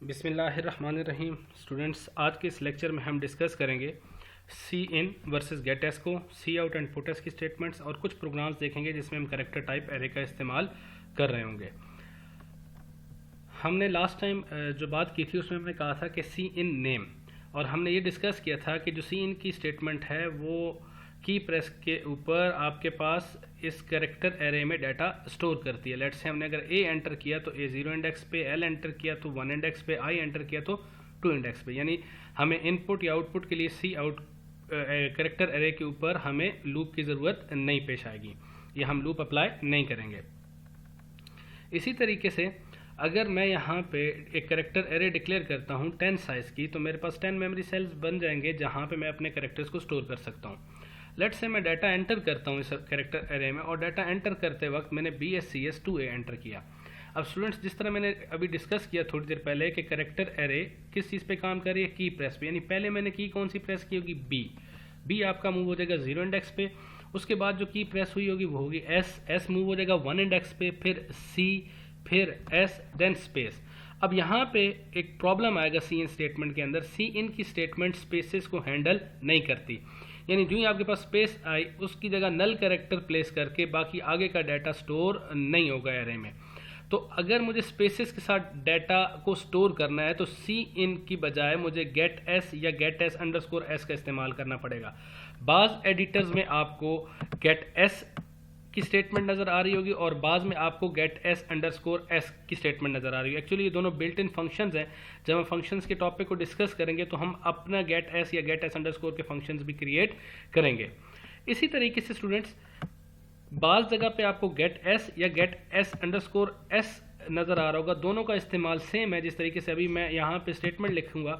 बिस्मिल्लाहिर्रहमानिर्रहीम। स्टूडेंट्स, आज के इस लेक्चर में हम डिस्कस करेंगे सी इन वर्सेस गेट एस को, सी आउट एंड पुट एस की स्टेटमेंट्स और कुछ प्रोग्राम्स देखेंगे जिसमें हम करेक्टर टाइप एरे का इस्तेमाल कर रहे होंगे। हमने लास्ट टाइम जो बात की थी उसमें हमने कहा था कि सी इन नेम, और हमने ये डिस्कस किया था कि जो सी इन की स्टेटमेंट है वो की प्रेस के ऊपर आपके पास इस कैरेक्टर एरे में डाटा स्टोर करती है। लेट्स से हमने अगर ए एंटर किया तो ए 0 इंडेक्स पे, एल एंटर किया तो 1 इंडेक्स पे, आई एंटर किया तो 2 इंडेक्स पे। यानी हमें इनपुट या आउटपुट के लिए सी आउट कैरेक्टर एरे के ऊपर हमें लूप की ज़रूरत नहीं पेश आएगी, या हम लूप अप्लाई नहीं करेंगे। इसी तरीके से अगर मैं यहाँ पे एक कैरेक्टर एरे डिक्लेयर करता हूँ 10 साइज़ की, तो मेरे पास 10 मेमोरी सेल्स बन जाएंगे जहाँ पे मैं अपने कैरेक्टर्स को स्टोर कर सकता हूँ। लेट्स से मैं डाटा एंटर करता हूँ इस कैरेक्टर एरे में, और डाटा एंटर करते वक्त मैंने BSCS2A एंटर किया। अब स्टूडेंट्स, जिस तरह मैंने अभी डिस्कस किया थोड़ी देर पहले कि कैरेक्टर एरे किस चीज़ पे काम कर रही है, की प्रेस पे। यानी पहले मैंने की कौन सी प्रेस की होगी, बी आपका मूव हो जाएगा 0 इंडेक्स पे। उसके बाद जो की प्रेस हुई होगी वो होगी एस मूव हो जाएगा 1 इंडेक्स पे, फिर सी, फिर एस, देन स्पेस। अब यहाँ पे एक प्रॉब्लम आएगा सी इन स्टेटमेंट के अंदर। सी इन की स्टेटमेंट स्पेसेस को हैंडल नहीं करती। यानी जो ही आपके पास स्पेस आई उसकी जगह नल कैरेक्टर प्लेस करके बाकी आगे का डाटा स्टोर नहीं होगा एरे में। तो अगर मुझे स्पेसेस के साथ डाटा को स्टोर करना है तो सी इन की बजाय मुझे गेट एस या गेट एस अंडरस्कोर एस का इस्तेमाल करना पड़ेगा। बाज़ एडिटर्स में आपको गेट एस की स्टेटमेंट नज़र आ रही होगी और बाद में आपको गेट एस अंडरस्कोर एस की स्टेटमेंट नज़र आ रही है। एक्चुअली ये दोनों बिल्ट इन फंक्शंस हैं। जब हम फंक्शंस के टॉपिक को डिस्कस करेंगे तो हम अपना गेट एस या गेट एस अंडरस्कोर के फंक्शंस भी क्रिएट करेंगे। इसी तरीके से स्टूडेंट्स, बाज़ जगह पे आपको गेट एस या गेट एस अंडरस्कोर एस नज़र आ रहा होगा। दोनों का इस्तेमाल सेम है। जिस तरीके से अभी मैं यहाँ पे स्टेटमेंट लिखूँगा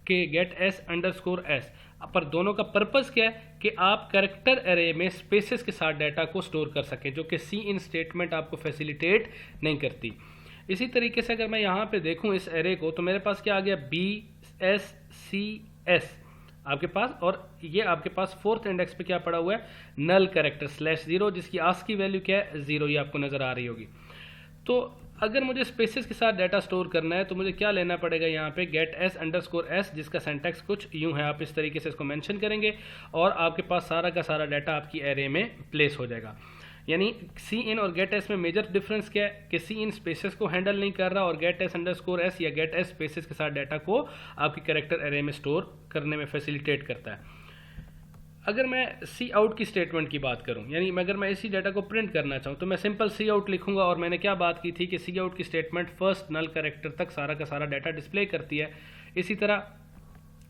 कि गेट एस अंडरस्कोर एस, पर दोनों का पर्पस क्या है कि आप कैरेक्टर एरे में स्पेसेस के साथ डाटा को स्टोर कर सकें, जो कि सी इन स्टेटमेंट आपको फैसिलिटेट नहीं करती। इसी तरीके से अगर मैं यहाँ पे देखूँ इस एरे को, तो मेरे पास क्या आ गया, BSCS आपके पास, और ये आपके पास 4th इंडेक्स पे क्या पड़ा हुआ है, नल कैरेक्टर /0, जिसकी आस्क की वैल्यू क्या है, 0, ये आपको नज़र आ रही होगी। तो अगर मुझे स्पेसेस के साथ डाटा स्टोर करना है तो मुझे क्या लेना पड़ेगा, यहाँ पे गेट एस अंडरस्कोर एस, जिसका सिंटैक्स कुछ यूँ है। आप इस तरीके से इसको मेंशन करेंगे और आपके पास सारा का सारा डाटा आपकी एरे में प्लेस हो जाएगा। यानी सी इन और गेट एस में मेजर डिफरेंस क्या है कि सी इन स्पेसेस को हैंडल नहीं कर रहा और गेट एस अंडरस्कोर एस या गेट एस स्पेसेस के साथ डाटा को आपकी कैरेक्टर एरे में स्टोर करने में फैसिलिटेट करता है। अगर मैं सी आउट की स्टेटमेंट की बात करूं, यानी अगर मैं इसी डाटा को प्रिंट करना चाहूं तो मैं सिंपल सी आउट लिखूंगा। और मैंने क्या बात की थी कि सी आउट की स्टेटमेंट फर्स्ट नल कैरेक्टर तक सारा का सारा डाटा डिस्प्ले करती है। इसी तरह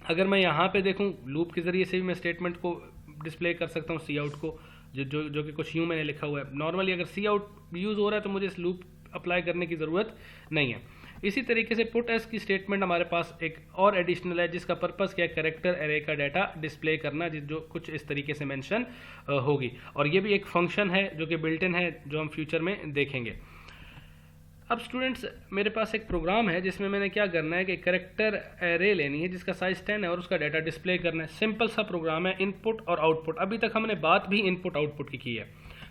अगर मैं यहाँ पे देखूं, लूप के ज़रिए से भी मैं स्टेटमेंट को डिस्प्ले कर सकता हूँ सी आउट को, जो कि कुछ यूँ मैंने लिखा हुआ है। नॉर्मली अगर सी आउट यूज़ हो रहा है तो मुझे इस लूप अप्लाई करने की ज़रूरत नहीं है। इसी तरीके से पुट एस की स्टेटमेंट हमारे पास एक और एडिशनल है, जिसका पर्पस क्या है, कैरेक्टर एरे का डाटा डिस्प्ले करना, जो कुछ इस तरीके से मेंशन होगी। और ये भी एक फंक्शन है जो कि बिल्ट इन है, जो हम फ्यूचर में देखेंगे। अब स्टूडेंट्स, मेरे पास एक प्रोग्राम है जिसमें मैंने क्या करना है कि कैरेक्टर एरे लेनी है जिसका साइज 10 है और उसका डाटा डिस्प्ले करना है। सिंपल सा प्रोग्राम है, इनपुट और आउटपुट। अभी तक हमने बात भी इनपुट आउटपुट की है।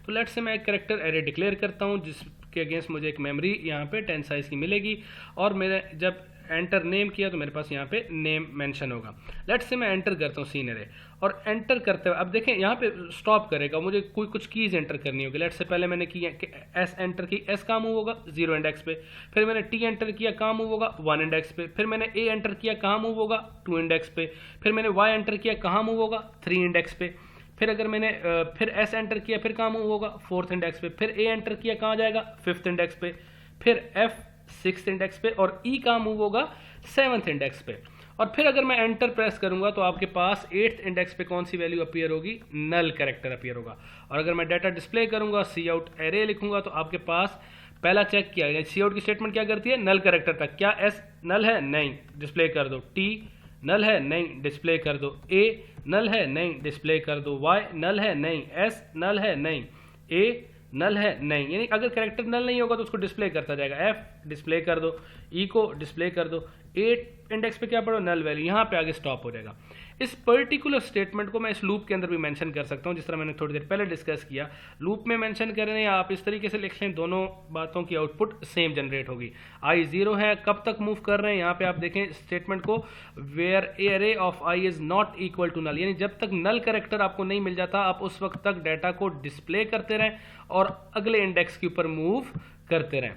तो लेट्स से मैं एक कैरेक्टर एरे डिक्लेयर करता हूँ जिसके अगेंस्ट मुझे एक मेमोरी यहाँ पे 10 साइज़ की मिलेगी, और मैंने जब एंटर नेम किया तो मेरे पास यहाँ पे नेम मेंशन होगा। लेट्स से मैं एंटर करता हूँ सीन एरे, और एंटर करते हुए अब देखें यहाँ पे स्टॉप करेगा, मुझे कुछ कीज़ एंटर करनी होगी। लेट्स से पहले मैंने की एस एंटर की, एस कहाँ मूव होगा, 0 इंडेक्स पे। फिर मैंने टी एंटर किया, कहाँ मूव होगा, 1 इंडेक्स पे। फिर मैंने ए एंटर किया, कहाँ मूव होगा, 2 इंडेक्स पे। फिर मैंने वाई एंटर किया, कहाँ मूव होगा, 3 इंडेक्स पे। फिर अगर मैंने फिर एस एंटर किया, फिर कहाँ मूव होगा, 4th इंडेक्स पे। फिर ए एंटर किया, कहाँ जाएगा, 5th इंडेक्स पे। फिर एफ 6th इंडेक्स पे, और ई कहाँ मूव होगा, 7th इंडेक्स पे। और फिर अगर मैं एंटर प्रेस करूंगा तो आपके पास 8th इंडेक्स पे कौन सी वैल्यू अपीयर होगी, नल कैरेक्टर अपीयर होगा। और अगर मैं डाटा डिस्प्ले करूंगा, सी आउट एरे लिखूंगा, तो आपके पास पहला चेक किया, सी आउट की स्टेटमेंट क्या करती है, नल कैरेक्टर तक। क्या एस नल है, नहीं, डिस्प्ले कर दो। टी नल है, नहीं, डिस्प्ले कर दो। ए नल है, नहीं, डिस्प्ले कर दो। वाई नल है, नहीं। एस नल है, नहीं। ए नल है, नहीं। यानी अगर कैरेक्टर नल नहीं होगा तो उसको डिस्प्ले करता जाएगा। एफ डिस्प्ले कर दो, ई को डिस्प्ले कर दो। 8 इंडेक्स पे क्या पढ़ो, नल वैल्यू, यहाँ पे आगे स्टॉप हो जाएगा। इस पर्टिकुलर स्टेटमेंट को मैं इस लूप के अंदर भी मेंशन कर सकता हूं, जिस तरह मैंने थोड़ी देर पहले डिस्कस किया। लूप में मेंशन करने या आप इस तरीके से लिख लें, दोनों बातों की आउटपुट सेम जनरेट होगी। आई 0 है, कब तक मूव कर रहे हैं, यहाँ पे आप देखें स्टेटमेंट को, where array of I is not equal to null, यानी जब तक नल कैरेक्टर आपको नहीं मिल जाता आप उस वक्त तक डाटा को डिस्प्ले करते रहें और अगले इंडेक्स के ऊपर मूव करते रहें।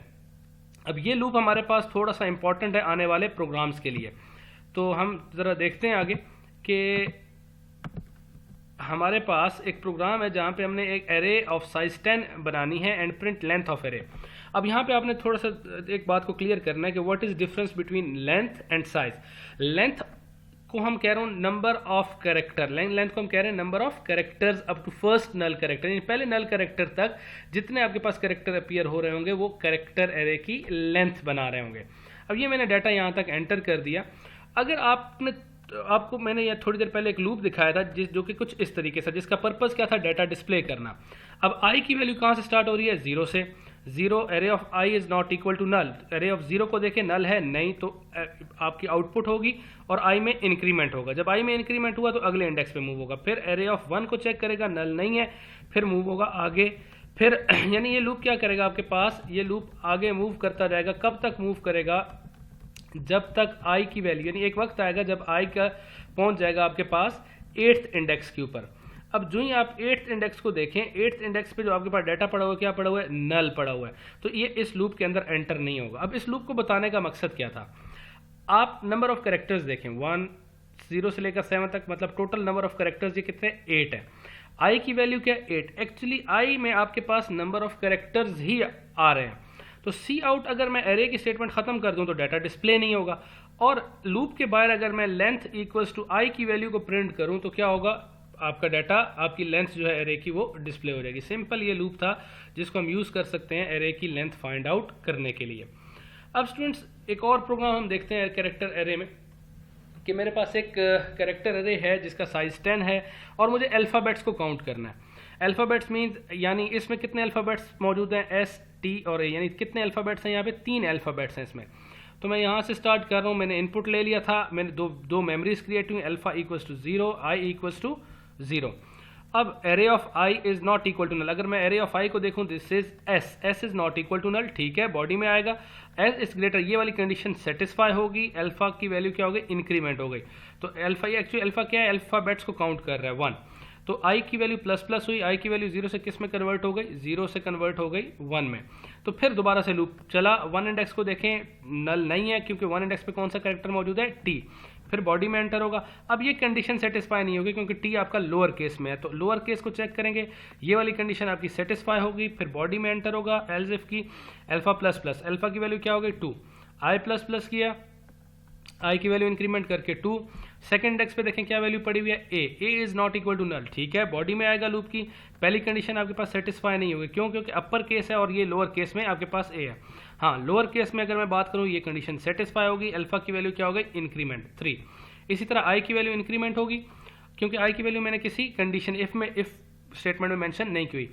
अब ये लूप हमारे पास थोड़ा सा इंपॉर्टेंट है आने वाले प्रोग्राम्स के लिए। तो हम ज़रा देखते हैं आगे कि हमारे पास एक प्रोग्राम है जहाँ पे हमने एक एरे ऑफ साइज 10 बनानी है and print length of array. अब यहाँ पे आपने थोड़ा सा एक बात को क्लियर करना है कि what is difference between length and size. Length को हम कह रहे हैं नंबर ऑफ कैरेक्टर, लेंथ को हम कह रहे हैं number of characters up to first null character, यानी पहले नल कैरेक्टर तक जितने आपके पास कैरेक्टर अपीयर हो रहे होंगे वो कैरेक्टर एरे की लेंथ बना रहे होंगे। अब ये मैंने डाटा यहाँ तक एंटर कर दिया। अगर आपको मैंने यह थोड़ी देर पहले एक लूप दिखाया था जो कि कुछ इस तरीके से, जिसका पर्पस क्या था, डाटा डिस्प्ले करना। अब आई की वैल्यू कहाँ से स्टार्ट हो रही है, 0 से। 0 array of I is not equal to null, array of 0 को देखें नल है नहीं, तो आपकी आउटपुट होगी और आई में इंक्रीमेंट होगा। जब आई में इंक्रीमेंट हुआ तो अगले इंडेक्स पे मूव होगा। फिर एरे ऑफ 1 को चेक करेगा, नल नहीं है, फिर मूव होगा आगे। फिर यानी ये लूप क्या करेगा आपके पास, ये लूप आगे मूव करता जाएगा। कब तक मूव करेगा, जब तक आई की वैल्यू, यानी एक वक्त आएगा जब आई का पहुंच जाएगा आपके पास 8th इंडेक्स के ऊपर। अब जो ही आप 8th इंडेक्स को देखें, 8th इंडेक्स पे जो आपके पास डाटा पड़ा हुआ है, क्या पड़ा हुआ है, नल पड़ा हुआ है, तो ये इस लूप के अंदर एंटर नहीं होगा। अब इस लूप को बताने का मकसद क्या था, आप नंबर ऑफ कैरेक्टर्स देखें, 0 से लेकर 7 तक, मतलब टोटल नंबर ऑफ कैरेक्टर्स ये कितने, 8 है। आई की वैल्यू क्या है, 8। एक्चुअली आई में आपके पास नंबर ऑफ कैरेक्टर्स ही आ रहे हैं, तो सी आउट अगर मैं एरे की स्टेटमेंट खत्म कर दूं तो डाटा डिस्प्ले नहीं होगा। और लूप के बाहर अगर मैं लेंथ इक्वल्स टू आई की वैल्यू को प्रिंट करूं तो क्या होगा, आपका डाटा, आपकी लेंथ जो है एरे की वो डिस्प्ले हो जाएगी। सिंपल ये लूप था जिसको हम यूज कर सकते हैं एरे की लेंथ फाइंड आउट करने के लिए। अब स्टूडेंट्स एक और प्रोग्राम हम देखते हैं कैरेक्टर एरे में, कि मेरे पास एक कैरेक्टर एरे है जिसका साइज 10 है और मुझे अल्फ़ाबेट्स को काउंट करना है। अल्फ़ाबेट्स मीन्स यानी इसमें कितने अल्फ़ाबेट्स मौजूद हैं, S, T और A, यानी कितने अल्फ़ाबेट्स हैं यहाँ पे, 3 अल्फ़ाबेट्स हैं इसमें। तो मैं यहाँ से स्टार्ट कर रहा हूँ, मैंने इनपुट ले लिया था, मैंने दो मेमोरीज क्रिएट हुई, alpha equals to 0, I equals to 0। अब array of I is not equal to null, अगर मैं एरे ऑफ आई को देखूं this is S is not equal to null, ठीक है, बॉडी में आएगा। एस इज ग्रेटर, ये वाली कंडीशन सेटिस्फाई होगी, अल्फा की वैल्यू क्या हो गई, इंक्रीमेंट हो गई। तो अल्फा, ये एक्चुअली अल्फा क्या है, अल्फाबेट्स को काउंट कर रहा है 1। तो आई की वैल्यू प्लस प्लस हुई, आई की वैल्यू 0 से किस में कन्वर्ट हो गई, 0 से कन्वर्ट हो गई 1 में। तो फिर दोबारा से लूप चला, 1 इंडेक्स को देखें, नल नहीं है क्योंकि 1 इंडेक्स पे कौन सा कैरेक्टर मौजूद है, टी। फिर बॉडी में एंटर होगा। अब ये कंडीशन सेटिस्फाई नहीं होगी क्योंकि टी आपका लोअर केस में है, तो लोअर केस को चेक करेंगे, ये वाली कंडीशन आपकी सेटिस्फाई होगी। फिर बॉडी में एंटर होगा, एल्स इफ की अल्फा प्लस प्लस, अल्फा की वैल्यू क्या हो गई 2, आई प्लस प्लस किया, आई की वैल्यू इंक्रीमेंट करके 2। सेकंड इंडेक्स पे देखें क्या वैल्यू पड़ी हुई है, A is not equal to null, ठीक है, बॉडी में आएगा लूप की। पहली कंडीशन आपके पास सेटिस्फाई नहीं होगी, क्यों, क्योंकि अपर केस है और ये लोअर केस में आपके पास ए है। हाँ, लोअर केस में अगर मैं बात करूँ ये कंडीशन सेटिस्फाई होगी, अल्फा की वैल्यू क्या हो गई, इंक्रीमेंट 3। इसी तरह आई की वैल्यू इंक्रीमेंट होगी क्योंकि आई की वैल्यू मैंने किसी कंडीशन इफ स्टेटमेंट में मेंशन नहीं की हुई।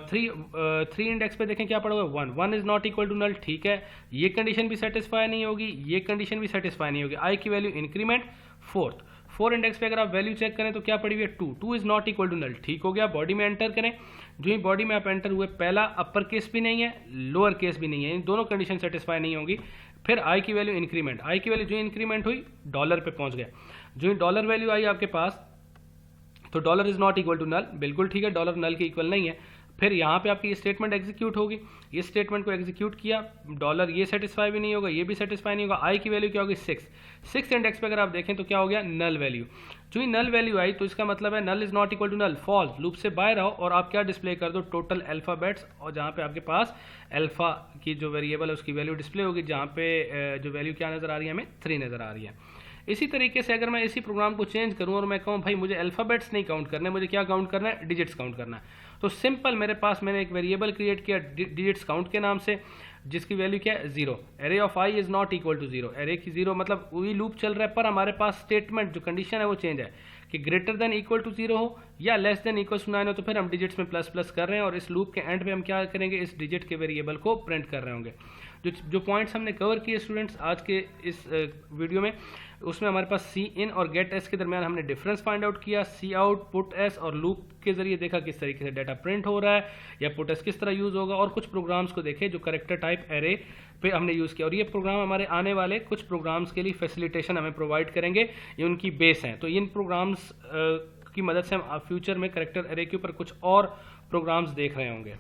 3 इंडेक्स पे देखें क्या पड़ा हुआ है, 1 is not equal to null, ठीक है, ये कंडीशन भी सेटिस्फाई नहीं होगी, ये कंडीशन भी सेटिस्फाई नहीं होगी। आई की वैल्यू इंक्रीमेंट 4 इंडेक्स पे अगर आप वैल्यू चेक करें तो क्या पड़ी हुई है, 2 is not equal to null, ठीक हो गया। बॉडी में एंटर करें, जो ही बॉडी में आप एंटर हुए, पहला अपर केस भी नहीं है, लोअर केस भी नहीं है, इन दोनों कंडीशन सेटिस्फाई नहीं होगी। फिर आई की वैल्यू इंक्रीमेंट, आई की वैल्यू जो इंक्रीमेंट हुई डॉलर पे पहुंच गया, जो ही डॉलर वैल्यू आई आपके पास, तो dollar is not equal to null, बिल्कुल ठीक है, डॉलर नल के इक्वल नहीं है। फिर यहाँ पे आपकी ये स्टेटमेंट एग्जीक्यूट होगी, ये स्टेटमेंट को एग्जीक्यूट किया, डॉलर ये सेटिस्फाई भी नहीं होगा, ये भी सेटिस्फाई नहीं होगा। आई की वैल्यू क्या होगी 6 इंडेक्स पे अगर आप देखें तो क्या हो गया, नल वैल्यू। जो ही नल वैल्यू आई तो इसका मतलब है null is not equal to null, false, loop से बाहर आओ और आप क्या डिस्प्ले कर दो, टोटल अल्फाबेट्स, और जहाँ पे आपके पास अल्फा की जो वेरिएबल है उसकी वैल्यू डिस्प्ले होगी, जहाँ पे जो वैल्यू क्या नजर आ रही है, हमें 3 नजर आ रही है। इसी तरीके से अगर मैं इसी प्रोग्राम को चेंज करूं और मैं कहूं भाई मुझे अल्फाबेट्स नहीं काउंट करने, मुझे क्या काउंट करना है, डिजिट्स काउंट करना है, तो सिंपल मेरे पास मैंने एक वेरिएबल क्रिएट किया डिजिट्स काउंट के नाम से, जिसकी वैल्यू क्या है 0। Array of I is not equal to 0, array की 0 मतलब वही लूप चल रहा है, पर हमारे पास स्टेटमेंट जो कंडीशन है वो चेंज है कि ग्रेटर देन इक्वल टू 0 हो या लेस देन इक्वल टू 9 हो, तो फिर हम डिजिट्स में प्लस प्लस कर रहे हैं और इस लूप के एंड पे हम क्या करेंगे, इस डिजिट के वेरिएबल को प्रिंट कर रहे होंगे। जो पॉइंट्स हमने कवर किए स्टूडेंट्स आज के इस वीडियो में, उसमें हमारे पास सी इन और गेट एस के दरमियान हमने डिफरेंस फाइंड आउट किया, सी आउट, पुट एस और लूप के जरिए देखा किस तरीके से डाटा प्रिंट हो रहा है या पुट एस किस तरह यूज होगा, और कुछ प्रोग्राम्स को देखे जो करेक्टर टाइप एरे पे हमने यूज़ किया। और ये प्रोग्राम हमारे आने वाले कुछ प्रोग्राम्स के लिए फैसिलिटेशन हमें प्रोवाइड करेंगे, ये उनकी बेस हैं। तो इन प्रोग्राम्स की मदद से हम फ्यूचर में करेक्टर एरे के ऊपर कुछ और प्रोग्राम्स देख रहे होंगे।